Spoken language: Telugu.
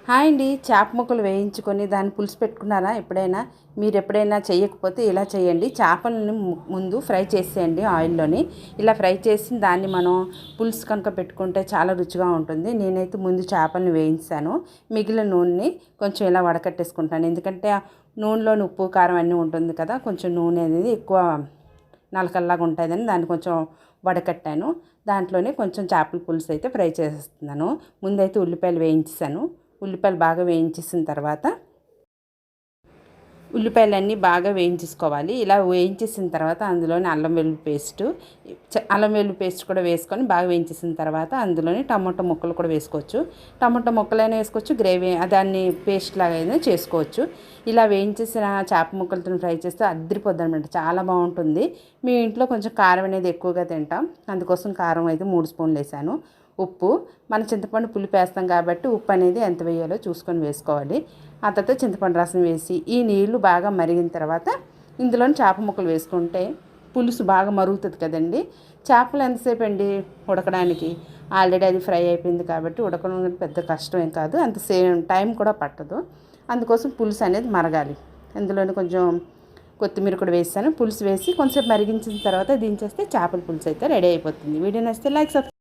హాయ్ అండి. చేప ముక్కలు వేయించుకొని దాన్ని పులుసు పెట్టుకున్నారా ఎప్పుడైనా? మీరు ఎప్పుడైనా చేయకపోతే ఇలా చేయండి. చేపలను ముందు ఫ్రై చేసేయండి ఆయిల్లోని. ఇలా ఫ్రై చేసి దాన్ని మనం పులుసు కనుక పెట్టుకుంటే చాలా రుచిగా ఉంటుంది. నేనైతే ముందు చేపలను వేయించాను. మిగిలిన నూనెని కొంచెం ఇలా వడకట్టేసుకుంటాను. ఎందుకంటే ఆ నూనెలోని ఉప్పు కారం అన్నీ ఉంటుంది కదా, కొంచెం నూనె అనేది ఎక్కువ నలకల్లాగా ఉంటుందని దాన్ని కొంచెం వడకట్టాను. దాంట్లోనే కొంచెం చేపల పులుసు అయితే ఫ్రై చేసేస్తున్నాను. ముందైతే ఉల్లిపాయలు వేయించేసాను. ఉల్లిపాయలు బాగా వేయించేసిన తర్వాత ఉల్లిపాయలన్నీ బాగా వేయించేసుకోవాలి. ఇలా వేయించేసిన తర్వాత అందులోని అల్లం వెల్లుల్లి పేస్ట్ కూడా వేసుకొని బాగా వేయించేసిన తర్వాత అందులోని టమాటో ముక్కలు కూడా వేసుకోవచ్చు. టమాటో ముక్కలైనా వేసుకోవచ్చు, గ్రేవీ దాన్ని పేస్ట్ లాగా అయినా చేసుకోవచ్చు. ఇలా వేయించేసిన చేప ముక్కలతో ఫ్రై చేస్తే అద్దరిపోద్ది అనమాట, చాలా బాగుంటుంది. మీ ఇంట్లో కొంచెం కారం అనేది ఎక్కువగా తింటాం, అందుకోసం కారం అయితే 3 స్పూన్లు వేసాను. ఉప్పు, మన చింతపండు పులుపు వేస్తాం కాబట్టి ఉప్పు అనేది ఎంత వేయాలో చూసుకొని వేసుకోవాలి. ఆ తర్వాత చింతపండు రసం వేసి ఈ నీళ్లు బాగా మరిగిన తర్వాత ఇందులోని చేప ముక్కలు వేసుకుంటే పులుసు బాగా మరుగుతుంది కదండి. చేపలు ఎంతసేపు అండి ఉడకడానికి, ఆల్రెడీ అది ఫ్రై అయిపోయింది కాబట్టి ఉడకడం పెద్ద కష్టమేం కాదు, అంత సేమ్ టైం కూడా పట్టదు. అందుకోసం పులుసు అనేది మరగాలి. అందులోని కొంచెం కొత్తిమీర కూడా వేసాను. పులుసు వేసి కొంచెం మరిగించిన తర్వాత దించేస్తే చేపల పులుసు అయితే రెడీ అయిపోతుంది. వీడియో నచ్చితే లైక్